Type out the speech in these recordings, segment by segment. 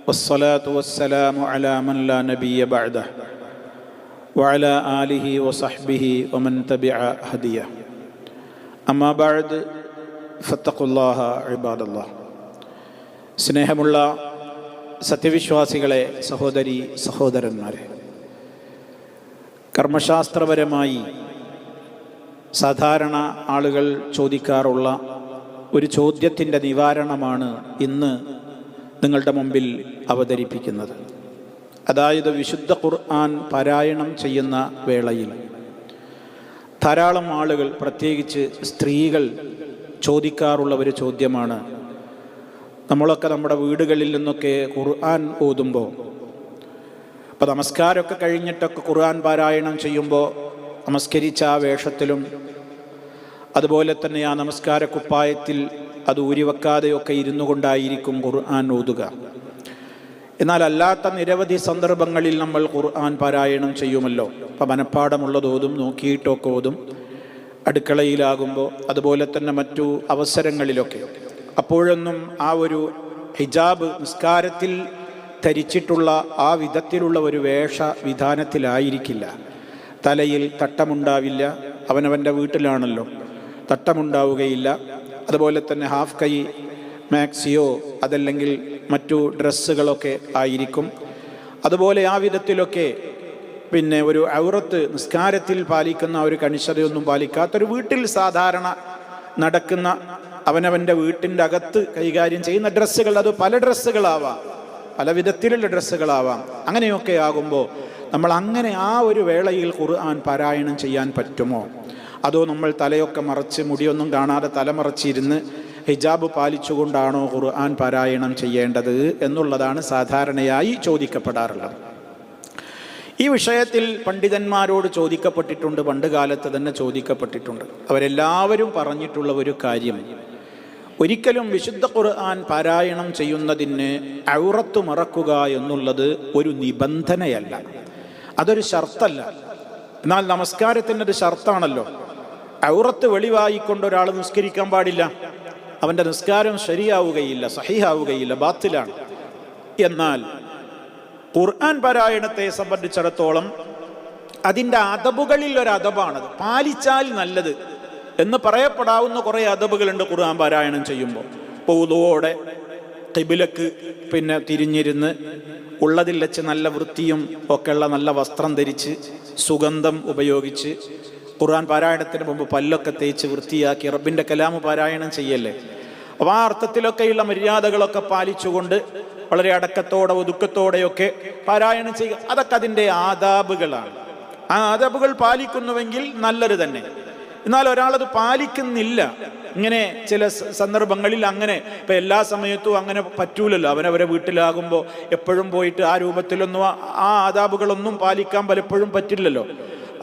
والصلاة والسلام على من لا نبي بعده وعلى آله وصحبه ومن تبع هديه أما بعد فاتقوا الله عباد الله. സ്നേഹമുള്ള സത്യവിശ്വാസികളെ, സഹോദരി സഹോദരന്മാരെ, കർമ്മശാസ്ത്രപരമായി സാധാരണ ആളുകൾ ചോദിക്കാറുള്ള ഒരു ചോദ്യത്തിൻ്റെ നിവാരണമാണ് ഇന്ന് നിങ്ങളുടെ മുമ്പിൽ അവതരിപ്പിക്കുന്നത്. അതായത് വിശുദ്ധ ഖുർആൻ പാരായണം ചെയ്യുന്ന വേളയിൽ ധാരാളം ആളുകൾ, പ്രത്യേകിച്ച് സ്ത്രീകൾ ചോദിക്കാറുള്ള ഒരു ചോദ്യമാണ്. നമ്മളൊക്കെ നമ്മുടെ വീടുകളിൽ നിന്നൊക്കെ ഖുർആൻ ഓതുമ്പോൾ, ഇപ്പോൾ നമസ്കാരമൊക്കെ കഴിഞ്ഞിട്ടൊക്കെ ഖുർആൻ പാരായണം ചെയ്യുമ്പോൾ നമസ്കരിച്ച ആ വേഷത്തിലും അതുപോലെ തന്നെ ആ നമസ്കാര കുപ്പായത്തിൽ അത് ഊരിവെക്കാതെയൊക്കെ ഇരുന്നു കൊണ്ടായിരിക്കും ഖുർആൻ ഓതുക. എന്നാൽ അല്ലാത്ത നിരവധി സന്ദർഭങ്ങളിൽ നമ്മൾ ഖുർആൻ പാരായണം ചെയ്യുമല്ലോ. അപ്പം മനഃപ്പാടമുള്ളതോതും, നോക്കിയിട്ടൊക്കെ ഓതും, അടുക്കളയിലാകുമ്പോൾ, അതുപോലെ തന്നെ മറ്റു അവസരങ്ങളിലൊക്കെ. അപ്പോഴൊന്നും ആ ഒരു ഹിജാബ് നിസ്കാരത്തിൽ ധരിച്ചിട്ടുള്ള ആ വിധത്തിലുള്ള ഒരു വേഷവിധാനത്തിലായിരിക്കില്ല. തലയിൽ തട്ടമുണ്ടാവില്ല, അവനവൻ്റെ വീട്ടിലാണല്ലോ, തട്ടമുണ്ടാവുകയില്ല. അതുപോലെ തന്നെ ഹാഫ് കൈ മാക്സിയോ അതല്ലെങ്കിൽ മറ്റു ഡ്രസ്സുകളൊക്കെ ആയിരിക്കും. അതുപോലെ ആ വിധത്തിലൊക്കെ പിന്നെ ഒരു ഔറത്ത് നിസ്കാരത്തിൽ പാലിക്കുന്ന ഒരു കണിശതയൊന്നും പാലിക്കാത്തൊരു വീട്ടിൽ സാധാരണ നടക്കുന്ന അവനവൻ്റെ വീട്ടിൻ്റെ അകത്ത് കൈകാര്യം ചെയ്യുന്ന ഡ്രസ്സുകൾ, അത് പല ഡ്രസ്സുകളാവാം, പല വിധത്തിലുള്ള ഡ്രസ്സുകളാവാം. അങ്ങനെയൊക്കെ ആകുമ്പോൾ നമ്മൾ അങ്ങനെ ആ ഒരു വേളയിൽ ഖുർആൻ പാരായണം ചെയ്യാൻ പറ്റുമോ? അതോ നമ്മൾ തലയൊക്കെ മറച്ച്, മുടിയൊന്നും കാണാതെ തലമറച്ചിരുന്ന് ഹിജാബ് പാലിച്ചുകൊണ്ടാണോ ഖുർആൻ പാരായണം ചെയ്യേണ്ടത് എന്നുള്ളതാണ് സാധാരണയായി ചോദിക്കപ്പെടാറുള്ളത്. ഈ വിഷയത്തിൽ പണ്ഡിതന്മാരോട് ചോദിക്കപ്പെട്ടിട്ടുണ്ട്, പണ്ട് കാലത്ത് തന്നെ ചോദിക്കപ്പെട്ടിട്ടുണ്ട്. അവരെല്ലാവരും പറഞ്ഞിട്ടുള്ള ഒരു കാര്യം, ഒരിക്കലും വിശുദ്ധ ഖുർആൻ പാരായണം ചെയ്യുന്നതിന് ഔറത്ത് മറക്കുക എന്നുള്ളത് ഒരു നിബന്ധനയല്ല, അതൊരു ഷർത്തല്ല. എന്നാൽ നമസ്കാരത്തിൻ്റെ ഒരു ഷർത്താണല്ലോ. ഔറത്ത് വെളിവായിക്കൊണ്ട് ഒരാൾ നിസ്കരിക്കാൻ പാടില്ല, അവൻ്റെ നിസ്കാരം ശരിയാവുകയില്ല, സഹിഹാവുകയില്ല, ബാത്തിലാണ്. എന്നാൽ ഖുർആൻ പാരായണത്തെ സംബന്ധിച്ചിടത്തോളം അതിൻ്റെ അദബുകളിൽ ഒരു അദബാണത്, പാലിച്ചാൽ നല്ലത് എന്ന് പറയപ്പെടാവുന്ന കുറേ അദബുകളുണ്ട് ഖുർആൻ പാരായണം ചെയ്യുമ്പോൾ. പൗതുവോടെ ഖിബിലക്ക് തിരിഞ്ഞിരുന്ന് ഉള്ളതിൽ വെച്ച് നല്ല വൃത്തിയും ഒക്കെയുള്ള നല്ല വസ്ത്രം ധരിച്ച് സുഗന്ധം ഉപയോഗിച്ച് ഖുർആൻ പാരായണത്തിന് മുമ്പ് പല്ലൊക്കെ തേച്ച് വൃത്തിയാക്കി റബ്ബിൻ്റെ കലാമ് പാരായണം ചെയ്യല്ലേ. അപ്പോൾ ആ അർത്ഥത്തിലൊക്കെയുള്ള മര്യാദകളൊക്കെ പാലിച്ചുകൊണ്ട് വളരെ അടക്കത്തോടെ ഒതുക്കത്തോടെയൊക്കെ പാരായണം ചെയ്യുക, അതൊക്കെ അതിൻ്റെ ആദാബുകളാണ്. ആ ആദാബുകൾ പാലിക്കുന്നുവെങ്കിൽ നല്ലത് തന്നെ. എന്നാൽ ഒരാളത് പാലിക്കുന്നില്ല, ഇങ്ങനെ ചില സന്ദർഭങ്ങളിൽ അങ്ങനെ, ഇപ്പം എല്ലാ സമയത്തും അങ്ങനെ പറ്റൂലല്ലോ. അവനവരെ വീട്ടിലാകുമ്പോൾ എപ്പോഴും പോയിട്ട് ആ രൂപത്തിലൊന്നും ആ ആദാബുകളൊന്നും പാലിക്കാൻ പലപ്പോഴും പറ്റില്ലല്ലോ.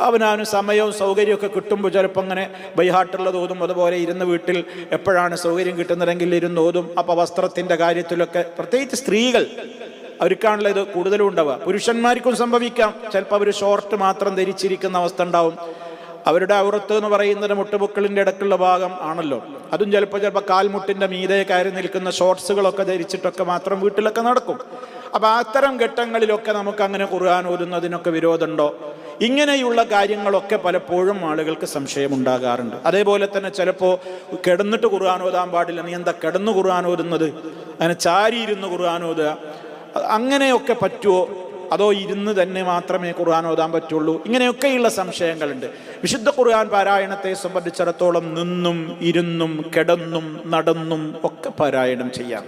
അവനവന് സമയവും സൗകര്യമൊക്കെ കിട്ടുമ്പോൾ ചിലപ്പോൾ അങ്ങനെ ബൈഹാട്ടുള്ളത് ഓതും. അതുപോലെ ഇരുന്ന് വീട്ടിൽ എപ്പോഴാണ് സൗകര്യം കിട്ടുന്നതെങ്കിൽ ഇരുന്ന് ഓതും. അപ്പോൾ വസ്ത്രത്തിൻ്റെ കാര്യത്തിലൊക്കെ, പ്രത്യേകിച്ച് സ്ത്രീകൾ, അവർക്കാണല്ലോ ഇത് കൂടുതലും ഉണ്ടാവുക. പുരുഷന്മാർക്കും സംഭവിക്കാം, ചിലപ്പോൾ അവർ ഷോർട്ട് മാത്രം ധരിച്ചിരിക്കുന്ന അവസ്ഥ ഉണ്ടാവും. അവരുടെ ഔറത്ത് എന്ന് പറയുന്നത് മുട്ടുപൊക്കളിൻ്റെ ഇടയ്ക്കുള്ള ഭാഗം ആണല്ലോ. അതും ചിലപ്പോൾ കാൽമുട്ടിൻ്റെ മീതെ കയറി നിൽക്കുന്ന ഷോർട്സുകളൊക്കെ ധരിച്ചിട്ടൊക്കെ മാത്രം വീട്ടിലൊക്കെ നടക്കും. അപ്പോൾ അത്തരം ഘട്ടങ്ങളിലൊക്കെ നമുക്ക് അങ്ങനെ ഖുർആൻ ഓതുന്നതിനൊക്കെ വിരോധമുണ്ടോ? ഇങ്ങനെയുള്ള കാര്യങ്ങളൊക്കെ പലപ്പോഴും ആളുകൾക്ക് സംശയമുണ്ടാകാറുണ്ട്. അതേപോലെ തന്നെ ചിലപ്പോൾ കിടന്നിട്ട് ഖുർആൻ ഓതാൻ പാടില്ല, നീ എന്താ കിടന്ന് ഖുർആൻ ഓതുന്നത്, അങ്ങനെ ചാരിയിരുന്ന് ഖുർആൻ ഓതുക, അങ്ങനെയൊക്കെ പറ്റുമോ? അതോ ഇരുന്ന് തന്നെ മാത്രമേ ഖുർആൻ ഓതാൻ പറ്റുള്ളൂ? ഇങ്ങനെയൊക്കെയുള്ള സംശയങ്ങളുണ്ട്. വിശുദ്ധ ഖുർആൻ പാരായണത്തെ സംബന്ധിച്ചിടത്തോളം നിന്നും ഇരുന്നും കിടന്നും നടന്നും ഒക്കെ പാരായണം ചെയ്യാം.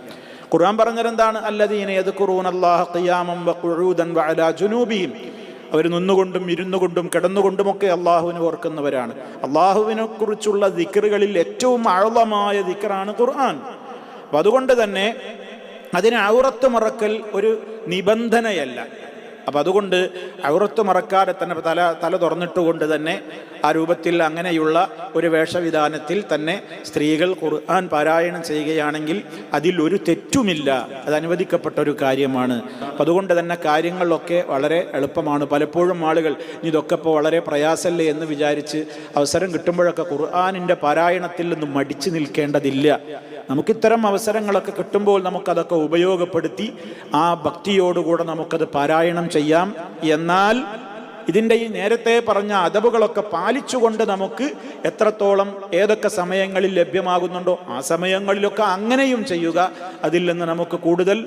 ഖുർആൻ പറഞ്ഞതെന്താണ്? അല്ലദീന യദ്കുറൂനല്ലാഹ ഖിയാമൻ വഖുഊദൻ വഅലാ ജുനൂബിഹിം. അവർ നിന്നുകൊണ്ടും ഇരുന്നുകൊണ്ടും കിടന്നുകൊണ്ടുമൊക്കെ അള്ളാഹുവിനെ ഓർക്കുന്നവരാണ്. അള്ളാഹുവിനെ കുറിച്ചുള്ള ദിക്റുകളിൽ ഏറ്റവും ആഴമായ ദിക്റാണ് ഖുർആൻ. അപ്പം അതുകൊണ്ട് തന്നെ അതിന് ഔറത്ത് മറക്കൽ ഒരു നിബന്ധനയല്ല. അപ്പം അതുകൊണ്ട് ഔറത്ത് മറക്കാതെ തന്നെ തല തുറന്നിട്ടുകൊണ്ട് തന്നെ ആ രൂപത്തിൽ അങ്ങനെയുള്ള ഒരു വേഷവിധാനത്തിൽ തന്നെ സ്ത്രീകൾ ഖുർആൻ പാരായണം ചെയ്യുകയാണെങ്കിൽ അതിലൊരു തെറ്റുമില്ല, അത് അനുവദിക്കപ്പെട്ട ഒരു കാര്യമാണ്. അപ്പം അതുകൊണ്ട് തന്നെ കാര്യങ്ങളിലൊക്കെ വളരെ എളുപ്പമാണ്. പലപ്പോഴും ആളുകൾ ഇതൊക്കെ ഇപ്പോൾ വളരെ പ്രയാസമല്ലേ എന്ന് വിചാരിച്ച് അവസരം കിട്ടുമ്പോഴൊക്കെ ഖുർആനിൻ്റെ പാരായണത്തിൽ നിന്ന് മടിച്ചു നിൽക്കേണ്ടതില്ല. നമുക്കിത്തരം അവസരങ്ങളൊക്കെ കിട്ടുമ്പോൾ നമുക്കതൊക്കെ ഉപയോഗപ്പെടുത്തി ആ ഭക്തിയോടുകൂടെ നമുക്കത് പാരായണം ചെയ്യാം. എന്നാൽ ഇതിൻ്റെ ഈ നേരത്തെ പറഞ്ഞ അദബുകളൊക്കെ പാലിച്ചുകൊണ്ട് നമുക്ക് എത്രത്തോളം ഏതൊക്കെ സമയങ്ങളിൽ ലഭ്യമാകുന്നുണ്ടോ ആ സമയങ്ങളിലൊക്കെ അങ്ങനെയും ചെയ്യുക. അതിൽ നിന്ന് നമുക്ക് കൂടുതൽ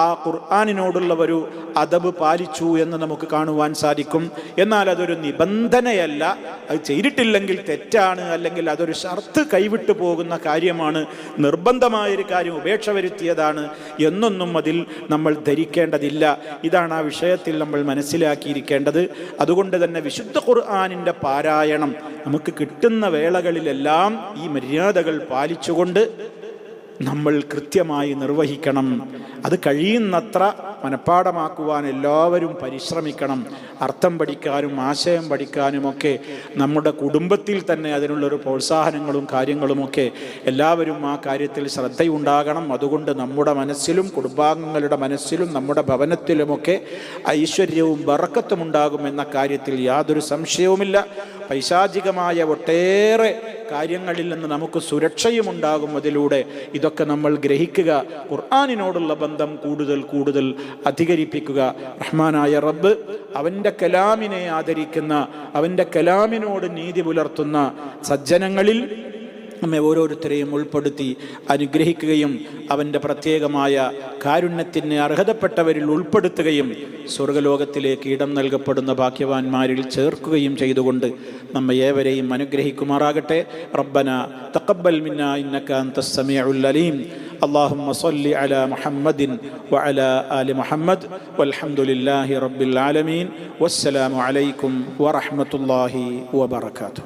ആ ഖുർആനിനോടുള്ള ഒരു അദബ് പാലിച്ചു എന്ന് നമുക്ക് കാണുവാൻ സാധിക്കും. എന്നാൽ അതൊരു നിബന്ധനയല്ല, അത് ചെയ്തിട്ടില്ലെങ്കിൽ തെറ്റാണ്, അല്ലെങ്കിൽ അതൊരു ഷർത്ത് കൈവിട്ടു പോകുന്ന കാര്യമാണ്, നിർബന്ധമായൊരു കാര്യം ഉപേക്ഷ വരുത്തിയതാണ് എന്നൊന്നും അതിൽ നമ്മൾ ധരിക്കേണ്ടതില്ല. ഇതാണ് ആ വിഷയത്തിൽ നമ്മൾ മനസ്സിലാക്കിയിരിക്കേണ്ടത്. അതുകൊണ്ട് തന്നെ വിശുദ്ധ ഖുർആനിൻ്റെ പാരായണം നമുക്ക് കിട്ടുന്ന വേളകളിലെല്ലാം ഈ മര്യാദകൾ പാലിച്ചുകൊണ്ട് നമ്മൾ കൃത്യമായി നിർവഹിക്കണം. അത് കഴിയുന്നത്ര മനഃപ്പാഠമാക്കുവാൻ എല്ലാവരും പരിശ്രമിക്കണം. അർത്ഥം പഠിക്കാനും ആശയം പഠിക്കാനുമൊക്കെ നമ്മുടെ കുടുംബത്തിൽ തന്നെ അതിനുള്ളൊരു പ്രോത്സാഹനങ്ങളും കാര്യങ്ങളുമൊക്കെ എല്ലാവരും ആ കാര്യത്തിൽ ശ്രദ്ധയുണ്ടാകണം. അതുകൊണ്ട് നമ്മുടെ മനസ്സിലും കുടുംബാംഗങ്ങളുടെ മനസ്സിലും നമ്മുടെ ഭവനത്തിലുമൊക്കെ ഐശ്വര്യവും ബറക്കത്തും ഉണ്ടാകുമെന്ന കാര്യത്തിൽ യാതൊരു സംശയവുമില്ല. പൈശാചികമായ ഒട്ടേറെ കാര്യങ്ങളിൽ നിന്ന് നമുക്ക് സുരക്ഷയും ഉണ്ടാകും അതിലൂടെ. ഇതൊക്കെ നമ്മൾ ഗ്രഹിക്കുക, ഖുർആനിനോടുള്ള ബന്ധം കൂടുതൽ കൂടുതൽ അധികരിപ്പിക്കുക. റഹ്മാനായ റബ്ബ് അവൻ്റെ കലാമിനെ ആദരിക്കുന്ന, അവൻ്റെ കലാമിനോട് നീതി പുലർത്തുന്ന സജ്ജനങ്ങളിൽ നമ്മെ ഓരോരുത്തരെയും ഉൾപ്പെടുത്തി അനുഗ്രഹിക്കുകയും അവൻ്റെ പ്രത്യേകമായ കാരുണ്യത്തിന് അർഹതപ്പെട്ടവരിൽ ഉൾപ്പെടുത്തുകയും സ്വർഗലോകത്തിലേക്ക് ഇടം നൽകപ്പെടുന്ന ഭാഗ്യവാന്മാരിൽ ചേർക്കുകയും ചെയ്തുകൊണ്ട് നമ്മെ ഏവരെയും അനുഗ്രഹിക്കുമാറാകട്ടെ. റബ്ബന തഖബ്ബൽ മിന്നാ ഇന്നക അൻതസ് സമീഉൽ അലീം. اللهم صل على محمد وعلى آل محمد والحمد لله رب العالمين والسلام عليكم ورحمة الله وبركاته.